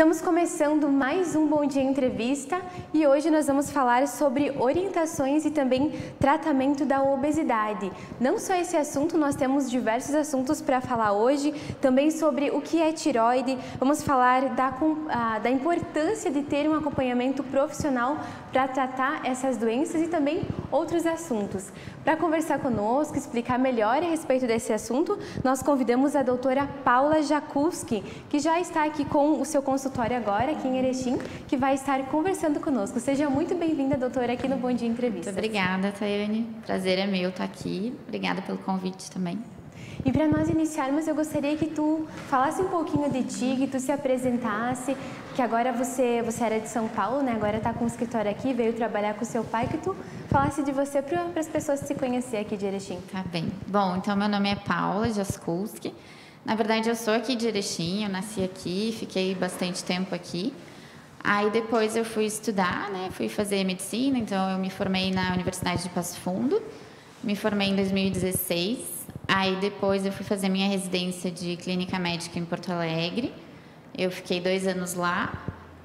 Estamos começando mais um Bom Dia Entrevista e hoje nós vamos falar sobre orientações e também tratamento da obesidade. Não só esse assunto, nós temos diversos assuntos para falar hoje, também sobre o que é tireoide, vamos falar da importância de ter um acompanhamento profissional para tratar essas doenças e também outros assuntos. Para conversar conosco, explicar melhor a respeito desse assunto, nós convidamos a doutora Paula Jakuski, que já está aqui com o seu consultório agora, aqui em Erechim, que vai estar conversando conosco. Seja muito bem-vinda, doutora, aqui no Bom Dia Entrevista. Muito obrigada, Tayane. Prazer é meu estar aqui. Obrigada pelo convite também. E para nós iniciarmos, eu gostaria que tu falasse um pouquinho de ti, que tu se apresentasse, que agora você era de São Paulo, né? Agora está com o escritório aqui, veio trabalhar com o seu pai, que tu falasse de você para as pessoas se conhecer aqui de Erechim. Tá bem. Bom, então meu nome é Paula Jakuski. Na verdade, eu sou aqui de Erechim, eu nasci aqui, fiquei bastante tempo aqui. Aí depois eu fui estudar, né? Fui fazer medicina, então eu me formei na Universidade de Passo Fundo. Me formei em 2016. Aí depois eu fui fazer minha residência de clínica médica em Porto Alegre. Eu fiquei 2 anos lá.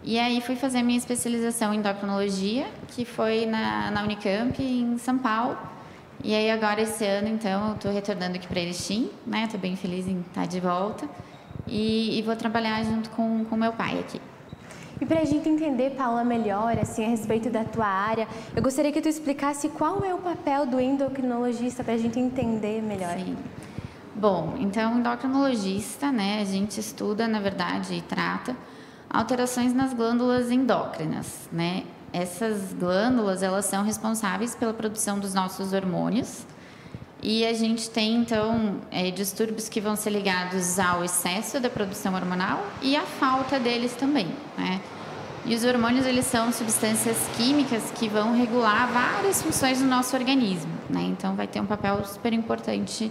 E aí fui fazer minha especialização em endocrinologia, que foi na Unicamp, em São Paulo. E aí agora esse ano, então, eu estou retornando aqui para Erechim, né? Estou bem feliz em estar de volta. E vou trabalhar junto com meu pai aqui. E para a gente entender, Paula, melhor, assim, a respeito da tua área, eu gostaria que tu explicasse qual é o papel do endocrinologista para a gente entender melhor. Sim. Bom, então, o endocrinologista, né, a gente estuda, na verdade, e trata alterações nas glândulas endócrinas, né? Essas glândulas, elas são responsáveis pela produção dos nossos hormônios. E a gente tem, então, distúrbios que vão ser ligados ao excesso da produção hormonal e à falta deles também, né? E os hormônios, eles são substâncias químicas que vão regular várias funções do nosso organismo, né? Então, vai ter um papel super importante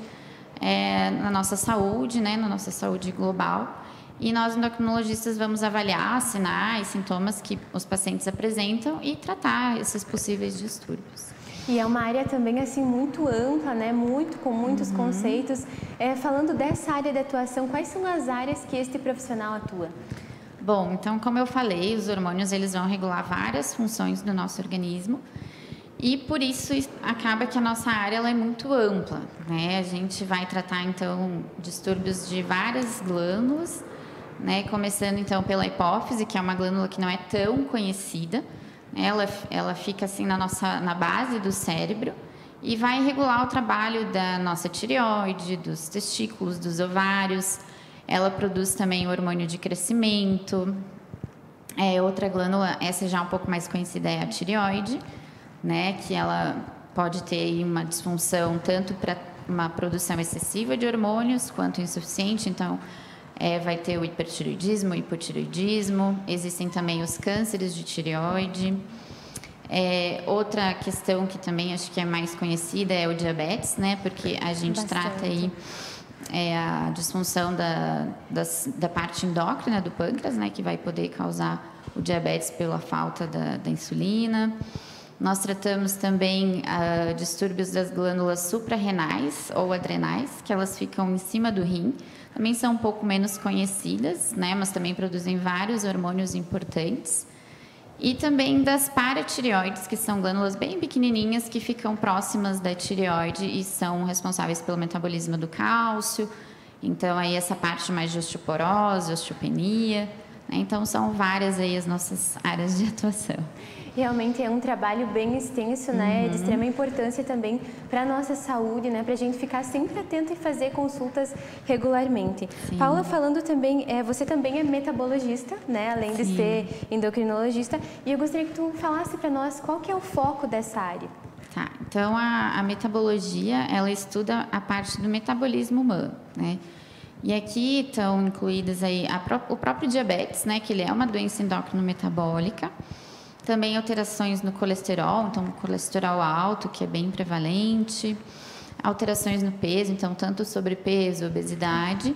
na nossa saúde, né? Na nossa saúde global. E nós, endocrinologistas, vamos avaliar sinais, sintomas que os pacientes apresentam e tratar esses possíveis distúrbios. E é uma área também assim muito ampla, né? Com muitos conceitos. Falando dessa área de atuação, quais são as áreas que este profissional atua? Bom, então, como eu falei, os hormônios eles vão regular várias funções do nosso organismo e por isso acaba que a nossa área ela é muito ampla, né? A gente vai tratar então distúrbios de várias glândulas, né? Começando então pela hipófise, que é uma glândula que não é tão conhecida. Ela fica assim na base do cérebro e vai regular o trabalho da nossa tireoide, dos testículos, dos ovários. Ela produz também o hormônio de crescimento. Outra glândula, essa já um pouco mais conhecida, é a tireoide, né? Que ela pode ter uma disfunção tanto para uma produção excessiva de hormônios quanto insuficiente. Então, vai ter o hipertireoidismo, o hipotireoidismo, existem também os cânceres de tireoide. Outra questão que também acho que é mais conhecida é o diabetes, né? Porque a gente trata aí a disfunção da parte endócrina do pâncreas, né? Que vai poder causar o diabetes pela falta da insulina. Nós tratamos também distúrbios das glândulas suprarrenais ou adrenais, que elas ficam em cima do rim. Também são um pouco menos conhecidas, né? Mas também produzem vários hormônios importantes. E também das paratireoides, que são glândulas bem pequenininhas que ficam próximas da tireoide e são responsáveis pelo metabolismo do cálcio. Então, aí essa parte mais de osteoporose, osteopenia, né? Então, são várias aí as nossas áreas de atuação. Realmente é um trabalho bem extenso, né? De extrema importância também para a nossa saúde, né? Para a gente ficar sempre atento e fazer consultas regularmente. Sim. Paula, falando também, você também é metabologista, né? Além de ser endocrinologista. E eu gostaria que tu falasse para nós qual que é o foco dessa área. Tá, então a metabologia, ela estuda a parte do metabolismo humano, né? E aqui estão incluídas aí o próprio diabetes, né? Que ele é uma doença endócrino-metabólica. Também alterações no colesterol, então colesterol alto, que é bem prevalente. Alterações no peso, então tanto sobrepeso, obesidade.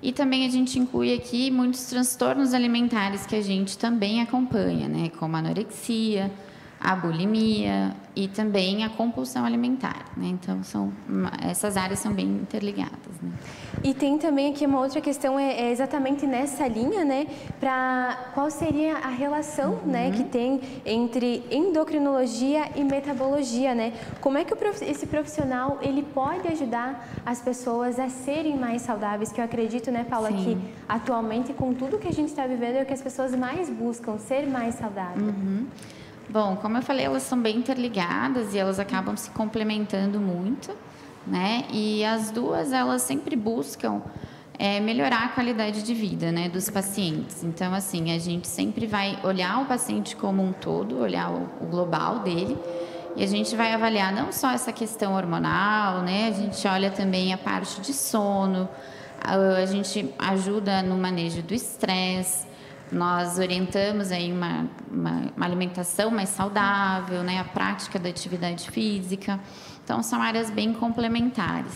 E também a gente inclui aqui muitos transtornos alimentares que a gente também acompanha, né? Como a anorexia, a bulimia e também a compulsão alimentar, né? Então, essas áreas são bem interligadas, né? E tem também aqui uma outra questão, é exatamente nessa linha, né? Qual seria a relação, né, que tem entre endocrinologia e metabologia, né? Como é que esse profissional, ele pode ajudar as pessoas a serem mais saudáveis? Que eu acredito, né, Paula, Sim. que atualmente, com tudo que a gente está vivendo, é o que as pessoas mais buscam, ser mais saudável. Bom, como eu falei, elas são bem interligadas e elas acabam se complementando muito, né? E as duas, elas sempre buscam melhorar a qualidade de vida, né, dos pacientes. Então, assim, a gente sempre vai olhar o paciente como um todo, olhar o global dele, e a gente vai avaliar não só essa questão hormonal, né? A gente olha também a parte de sono, a gente ajuda no manejo do estresse. Nós orientamos aí uma alimentação mais saudável, né? A prática da atividade física. Então, são áreas bem complementares.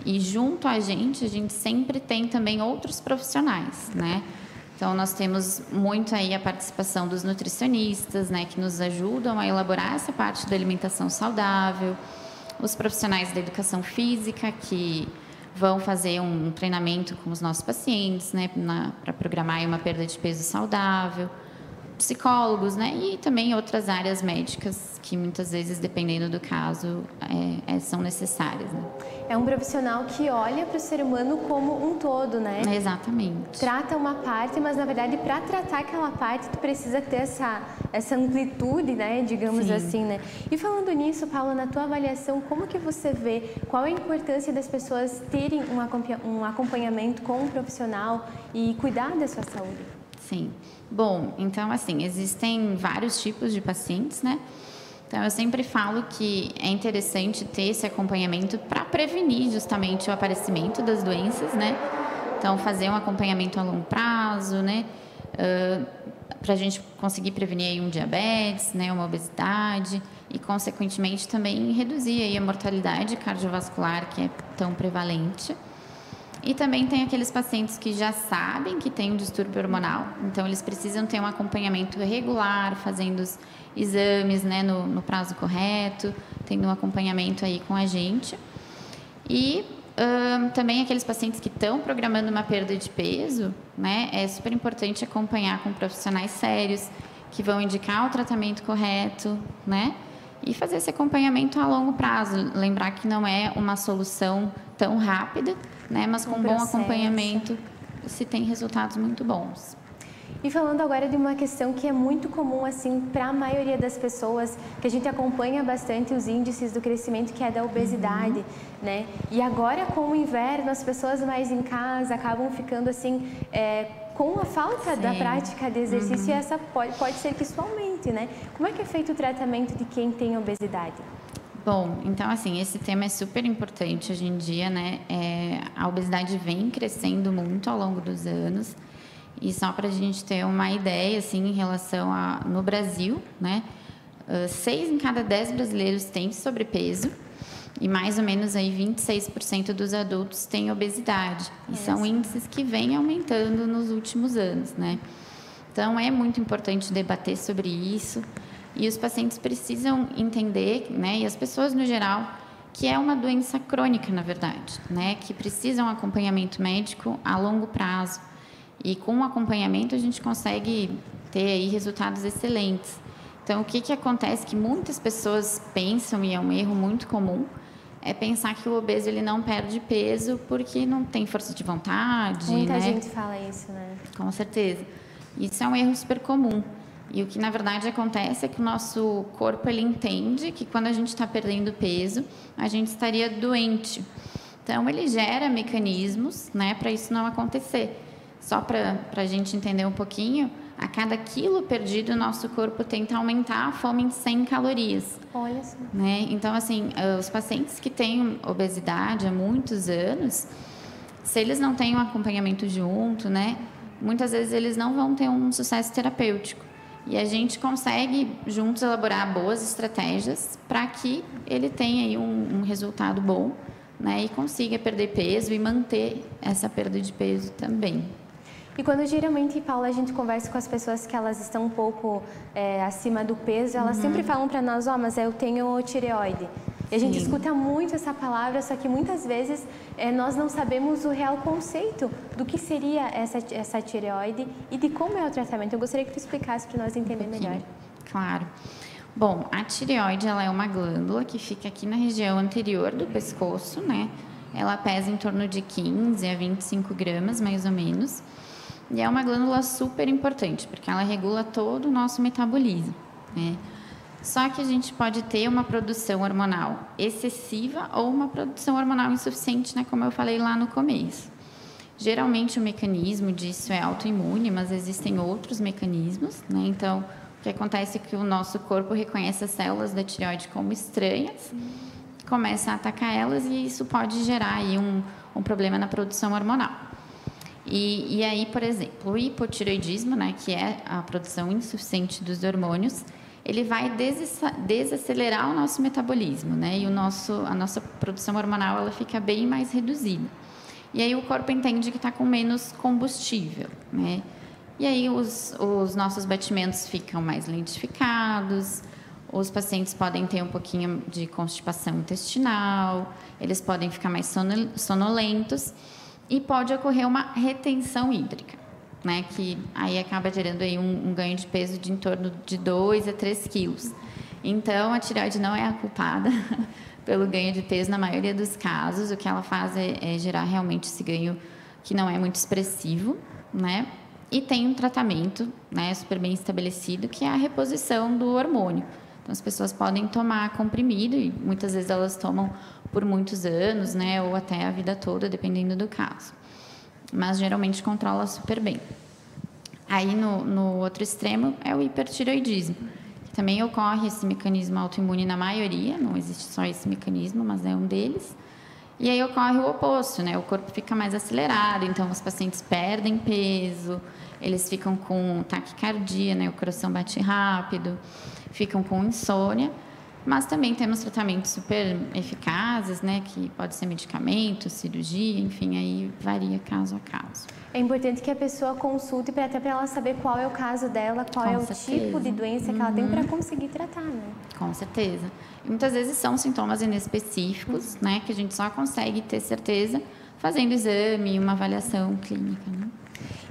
E junto a gente sempre tem também outros profissionais, né? Então, nós temos muito aí a participação dos nutricionistas, né? Que nos ajudam a elaborar essa parte da alimentação saudável. Os profissionais da educação física, que vão fazer um treinamento com os nossos pacientes, né, para programar uma perda de peso saudável, psicólogos, né, e também outras áreas médicas que muitas vezes, dependendo do caso, são necessárias, né? É um profissional que olha para o ser humano como um todo, né? Exatamente. Trata uma parte, mas na verdade para tratar aquela parte tu precisa ter essa amplitude, né? Digamos assim, né? E falando nisso, Paula, na tua avaliação, como que você vê, qual é a importância das pessoas terem um acompanhamento com um profissional e cuidar da sua saúde? Sim. Bom, então assim, existem vários tipos de pacientes, né? Então, eu sempre falo que é interessante ter esse acompanhamento para prevenir justamente o aparecimento das doenças, né? Então, fazer um acompanhamento a longo prazo, né? Para a gente conseguir prevenir aí um diabetes, né? Uma obesidade e, consequentemente, também reduzir aí a mortalidade cardiovascular que é tão prevalente. E também tem aqueles pacientes que já sabem que tem um distúrbio hormonal, então eles precisam ter um acompanhamento regular, fazendo os exames, né, no prazo correto, tendo um acompanhamento aí com a gente. E também aqueles pacientes que estão programando uma perda de peso, né, é super importante acompanhar com profissionais sérios, que vão indicar o tratamento correto, né, e fazer esse acompanhamento a longo prazo. Lembrar que não é uma solução tão rápida, né? Mas com bom acompanhamento se tem resultados muito bons. E falando agora de uma questão que é muito comum assim para a maioria das pessoas, que a gente acompanha bastante os índices do crescimento, que é da obesidade, né? E agora com o inverno, as pessoas mais em casa acabam ficando assim com a falta da prática de exercício, e essa pode ser que isso aumente, né? Como é que é feito o tratamento de quem tem obesidade? Bom, então assim, esse tema é super importante hoje em dia, né? A obesidade vem crescendo muito ao longo dos anos. E só para a gente ter uma ideia, assim, em relação no Brasil, né? 6 em cada 10 brasileiros têm sobrepeso e mais ou menos aí 26% dos adultos têm obesidade. E são índices que vêm aumentando nos últimos anos, né? Então, é muito importante debater sobre isso. E os pacientes precisam entender, né, e as pessoas no geral, que é uma doença crônica, na verdade, né, que precisa um acompanhamento médico a longo prazo. E com o acompanhamento a gente consegue ter aí resultados excelentes. Então, o que acontece que muitas pessoas pensam, e é um erro muito comum, é pensar que o obeso ele não perde peso porque não tem força de vontade. Muita gente fala isso, né? Com certeza. Isso é um erro super comum. E o que, na verdade, acontece é que o nosso corpo ele entende que quando a gente está perdendo peso, a gente estaria doente. Então, ele gera mecanismos, né, para isso não acontecer. Só para a gente entender um pouquinho, a cada quilo perdido, o nosso corpo tenta aumentar a fome em 100 calorias. Olha só. Né? Então, assim, os pacientes que têm obesidade há muitos anos, se eles não têm um acompanhamento junto, né, muitas vezes eles não vão ter um sucesso terapêutico. E a gente consegue juntos elaborar boas estratégias para que ele tenha aí um resultado bom, né, e consiga perder peso e manter essa perda de peso também. E quando geralmente, Paula, a gente conversa com as pessoas que elas estão um pouco acima do peso, elas sempre falam para nós, mas eu tenho tireoide. E a gente escuta muito essa palavra, só que muitas vezes nós não sabemos o real conceito do que seria essa tireoide e de como é o tratamento. Eu gostaria que tu explicasse para nós entender melhor. Claro. Bom, a tireoide, ela é uma glândula que fica aqui na região anterior do pescoço, né? Ela pesa em torno de 15 a 25 gramas, mais ou menos. E é uma glândula super importante, porque ela regula todo o nosso metabolismo, né? Só que a gente pode ter uma produção hormonal excessiva ou uma produção hormonal insuficiente, né? Como eu falei lá no começo. Geralmente o mecanismo disso é autoimune, mas existem outros mecanismos, né? Então, o que acontece é que o nosso corpo reconhece as células da tireoide como estranhas, começa a atacar elas e isso pode gerar aí um problema na produção hormonal. E aí, por exemplo, o hipotireoidismo, né, que é a produção insuficiente dos hormônios, ele vai desacelerar o nosso metabolismo, né, e a nossa produção hormonal ela fica bem mais reduzida. E aí o corpo entende que está com menos combustível, né? E aí os nossos batimentos ficam mais lentificados, os pacientes podem ter um pouquinho de constipação intestinal, eles podem ficar mais sonolentos e pode ocorrer uma retenção hídrica, né? Que aí acaba gerando aí um ganho de peso de em torno de 2 a 3 quilos. Então, a tireoide não é a culpada pelo ganho de peso na maioria dos casos. O que ela faz é gerar realmente esse ganho que não é muito expressivo, né? E tem um tratamento, né, super bem estabelecido, que é a reposição do hormônio. Então, as pessoas podem tomar comprimido e muitas vezes elas tomam por muitos anos, né, ou até a vida toda, dependendo do caso. Mas geralmente controla super bem. Aí no outro extremo é o hipertireoidismo, que também ocorre esse mecanismo autoimune na maioria, não existe só esse mecanismo, mas é um deles. E aí ocorre o oposto, né? O corpo fica mais acelerado, então os pacientes perdem peso, eles ficam com taquicardia, né? O coração bate rápido, ficam com insônia, mas também temos tratamentos super eficazes, né? Que pode ser medicamento, cirurgia, enfim, aí varia caso a caso. É importante que a pessoa consulte até para ela saber qual é o caso dela, qual é o tipo de doença que ela tem para conseguir tratar, né? Com certeza. E muitas vezes são sintomas inespecíficos, né? Que a gente só consegue ter certeza fazendo exame, uma avaliação clínica, né?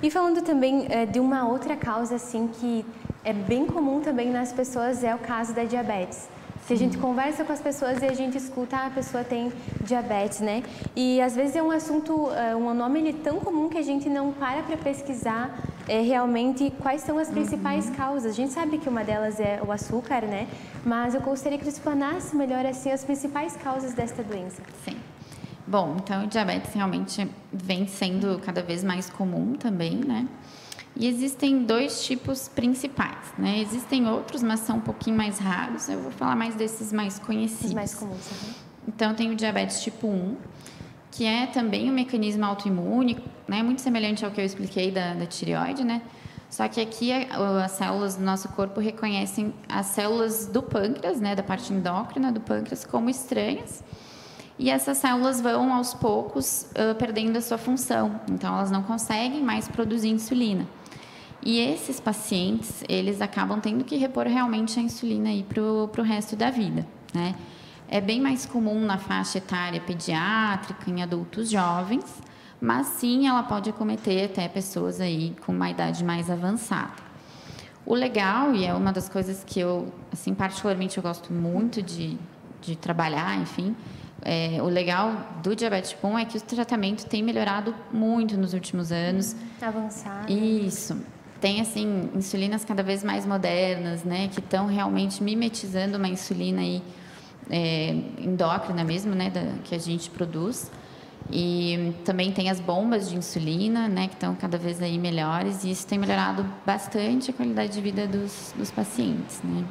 E falando também de uma outra causa, assim, que é bem comum também nas pessoas, é o caso da diabetes. Que a gente conversa com as pessoas e a gente escuta, a pessoa tem diabetes, né? E às vezes é um assunto, um nome tão comum que a gente não para pesquisar realmente quais são as principais causas. A gente sabe que uma delas é o açúcar, né? Mas eu gostaria que você explanasse melhor assim as principais causas desta doença. Sim. Bom, então o diabetes realmente vem sendo cada vez mais comum também, né? E existem 2 tipos principais, né? Existem outros, mas são um pouquinho mais raros. Eu vou falar mais desses mais conhecidos. Os mais comuns. Então, tem o diabetes tipo 1, que é também um mecanismo autoimune, né? Muito semelhante ao que eu expliquei da tireoide, né? Só que aqui as células do nosso corpo reconhecem as células do pâncreas, né? Da parte endócrina do pâncreas como estranhas. E essas células vão, aos poucos, perdendo a sua função. Então, elas não conseguem mais produzir insulina. E esses pacientes, eles acabam tendo que repor realmente a insulina aí para o resto da vida, né? É bem mais comum na faixa etária pediátrica, em adultos jovens, mas sim, ela pode acometer até pessoas aí com uma idade mais avançada. O legal, e é uma das coisas que eu, assim, particularmente eu gosto muito de trabalhar, enfim, o legal do diabetes tipo 1 é que o tratamento tem melhorado muito nos últimos anos. Avançado. Isso. Tem, assim, insulinas cada vez mais modernas, né, que estão realmente mimetizando uma insulina aí, endócrina mesmo, né, que a gente produz. E também tem as bombas de insulina, né, que estão cada vez aí melhores, e isso tem melhorado bastante a qualidade de vida dos pacientes, né.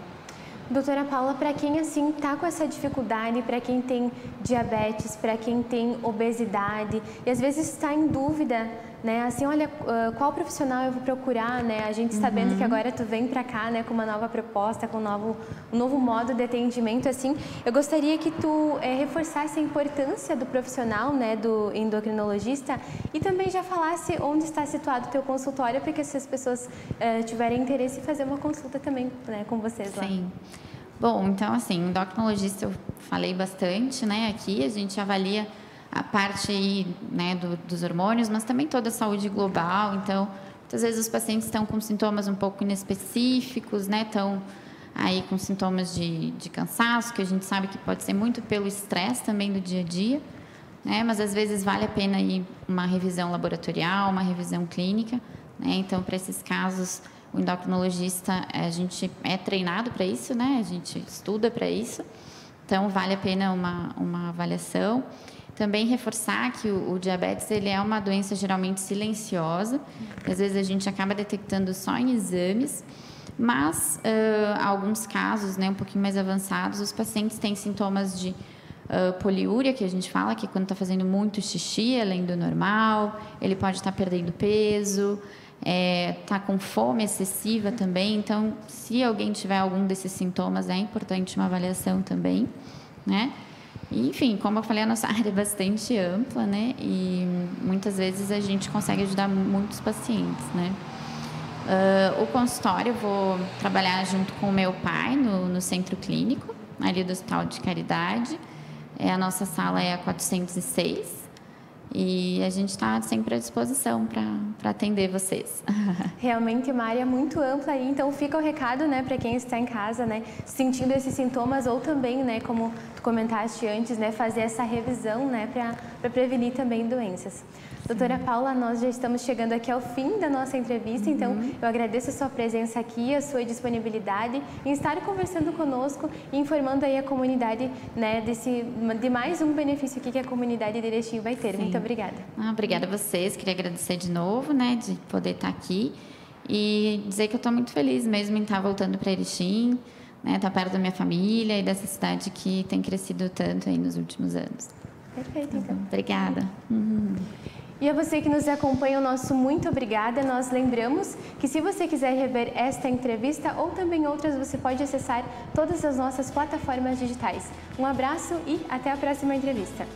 Doutora Paula, para quem assim está com essa dificuldade, para quem tem diabetes, para quem tem obesidade e às vezes está em dúvida né? Assim, olha, qual profissional eu vou procurar, né? A gente sabendo que agora tu vem para cá, né, com uma nova proposta, com um novo modo de atendimento, assim, eu gostaria que tu reforçasse a importância do profissional, né, do endocrinologista e também já falasse onde está situado o teu consultório, porque se as pessoas tiverem interesse em fazer uma consulta também, né, com vocês lá. Sim. Bom, então assim, endocrinologista eu falei bastante, né, aqui a gente avalia a parte aí, né, dos hormônios, mas também toda a saúde global. Então, muitas vezes os pacientes estão com sintomas um pouco inespecíficos, né, estão aí com sintomas de cansaço, que a gente sabe que pode ser muito pelo estresse também do dia a dia, né, mas às vezes vale a pena aí uma revisão laboratorial, uma revisão clínica, né. Então, para esses casos, o endocrinologista, a gente é treinado para isso, né, a gente estuda para isso, então vale a pena uma avaliação. Também reforçar que o diabetes ele é uma doença geralmente silenciosa, às vezes a gente acaba detectando só em exames, mas alguns casos, né, um pouquinho mais avançados, os pacientes têm sintomas de poliúria, que a gente fala, que é quando está fazendo muito xixi, além do normal, ele pode estar perdendo peso, tá com fome excessiva também. Então, se alguém tiver algum desses sintomas, é importante uma avaliação também, né? E, enfim, como eu falei, a nossa área é bastante ampla, né? E muitas vezes a gente consegue ajudar muitos pacientes, né? O consultório, eu vou trabalhar junto com o meu pai no centro clínico, ali do Hospital de Caridade. A nossa sala é a 406. E a gente está sempre à disposição para atender vocês. Realmente uma área muito ampla aí, então fica o recado, né, para quem está em casa, né, sentindo esses sintomas ou também, né, como tu comentaste antes, né, fazer essa revisão, né, para prevenir também doenças. Doutora Paula, nós já estamos chegando aqui ao fim da nossa entrevista, então eu agradeço a sua presença aqui, a sua disponibilidade em estar conversando conosco e informando aí a comunidade, né, de mais um benefício aqui que a comunidade de Erechim vai ter. Sim. Muito obrigada. Obrigada a vocês, queria agradecer de novo, né, de poder estar aqui e dizer que eu estou muito feliz mesmo em estar voltando para Erechim, né, estar perto da minha família e dessa cidade que tem crescido tanto aí nos últimos anos. Perfeito, então. Obrigada. E a você que nos acompanha, o nosso muito obrigada. Nós lembramos que se você quiser rever esta entrevista ou também outras, você pode acessar todas as nossas plataformas digitais. Um abraço e até a próxima entrevista.